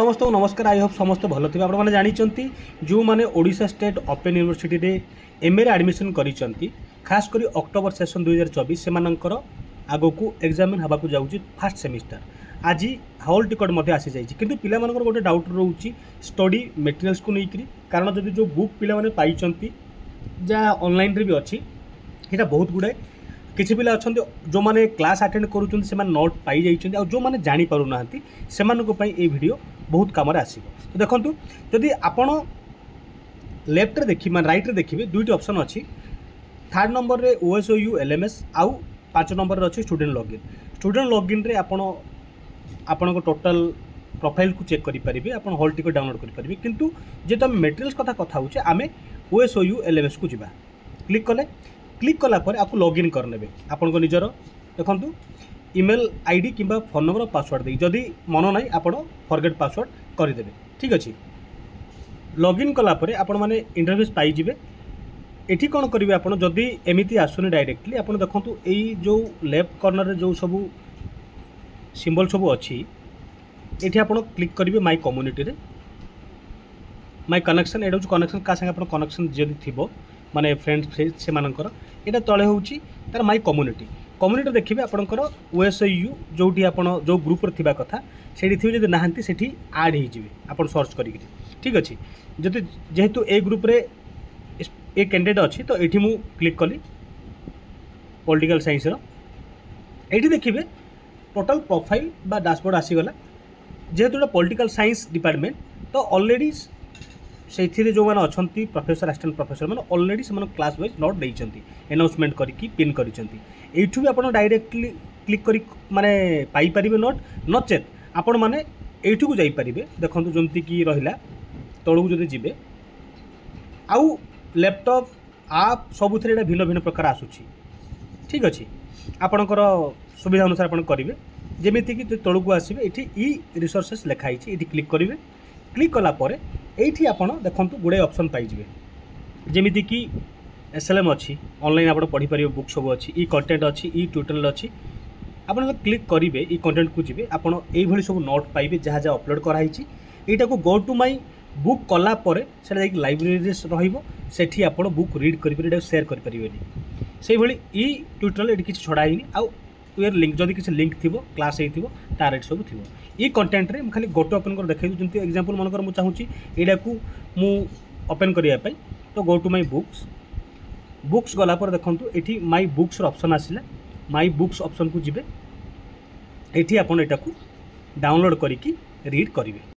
समस्त नमस्कार। I hope समस्त भल थे। आप जानते जो मैंने ओडिशा स्टेट ओपन यूनिवर्सिटी रे एमए एडमिशन करी खास करी अक्टोबर सेशन 2024 से आग को एग्जामिन हवा जाऊँगी फास्ट सेमिस्टर। आज हॉल टिकट आसी जाइए किंतु पिला मानकर गोटे डाउट रोचे स्टडी मटेरियल्स को लेकर कारण जब जो बुक पिला माने पाई जहाँ ऑनलाइन रे भी अच्छी यहाँ बहुत गुड़ाए किसी पिला अच्छा जो मैंने क्लास अटेंड करुँच से नोट पाई जाइए और जो मैंने जापर ना से वीडियो बहुत कम आसो। तो देखो जदि आपण लेफ्ट रे देखिए मैं राइट रे देखिए दुईटी ऑप्शन अच्छी। थर्ड नंबर रे OSOU LMS आउ 5 नंबर रे अच्छी स्टूडेंट लॉगिन। स्टूडेंट लॉगिन रे आपण टोटल प्रोफाइल को चेक करेंगे आप हॉल टिकट डाउनलोड करेंगे किंतु जेहेतु आम मेटेरियल्स कथा कथा होचे आम OSOU LMS को जावा क्लिक कलापर आपको लॉगिन करने आपण निजर देखूँ ईमेल आईडी किंबा फोन नंबर पासवर्ड दे जदि मन ना आप फॉरगेट पासवर्ड करदे। ठीक अच्छे लॉगिन कलापर आपण मैंने इंटरफेस पाइबे। एठी कौन करेंगे आप जदि एमती आसुनी डायरेक्टली आप देखूँ यही जो लेफ्ट कॉर्नर रे जो सब सिंबल सब अच्छी ये आप क्लिक करेंगे माय कम्युनिटी रे माय कनेक्शन एटा कनेक्शन क्या संगे कनेक्शन जदि थी माने फ्रेंड्स से मानकर यहाँ तले हूँ तार माय कम्युनिटी कम्युनिटी देखिए आपंकर OSOU जोटी आप जो ग्रुप रे थिबा कथा से थी जब नहांती से आड हो आप सर्च करी। ठीक अच्छे जदि जेहेतु ए ग्रुप रे ए कैंडिडेट अच्छी तो ये मुझे क्लिक कली पॉलिटिकल साइंस ये देखिए टोटल प्रोफाइल बा डैशबोर्ड आसीगला जेहेतु पॉलिटिकल साइंस डिपार्टमेंट तो ऑलरेडी से जो मैंने अच्छा प्रोफेसर असिस्टेंट प्रोफेसर मैंने ऑलरेडी से क्लास वाइज नोट देती अनाउंसमेंट करके पिन करूँ भी आप डायरेक्टली क्लिक कर माने पाइपर नोट नचेत आपण मैंने यू को जापारे देखो जमती कि रहा तलू जदि जी आउ लैपटॉप आप सबुथ भिन्न भिन्न प्रकार आसूची। ठीक अच्छे आपणकर सुविधा अनुसार आप करेंगे जमीती कि तलू को आसवे ये रिसोर्सेस लिखाई ये क्लिक करेंगे क्लिक कलापर ये आप देखो गुड़े ऑप्शन पाइबे जमीती कि SLM अच्छी ऑनलाइन आप पढ़ी पारे बुक सब अच्छी ई कंटेंट अच्छी ई ट्यूटोरियल अच्छी आप क्लिक करेंगे ई कंटेंट को जी आप सब नोट पाइबे जहाँ जहाँ अपलोड कराई यहाँ को गो टू माई बुक कलापर से लाइब्रेरी रही आप बुक रीड करेंगे सेयार करें से ई ट्यूटोरियल ये किसी छड़ाई आउ यार लिंक जदि किसी लिंक थी क्लास हो तार एट सब थी ये कंटेंट रे खाली गोटे ओपन कर देखा जमी एग्जांपल मनकर मुझे चाहूँगी यहाँ को मु ओपन करने तो गो टू माई बुक्स गलापर देखूँ ये माई बुक्स ऑप्शन आसला माई बुक्स ऑप्शन को जी ये आप डाउनलोड करके रीड करेंगे।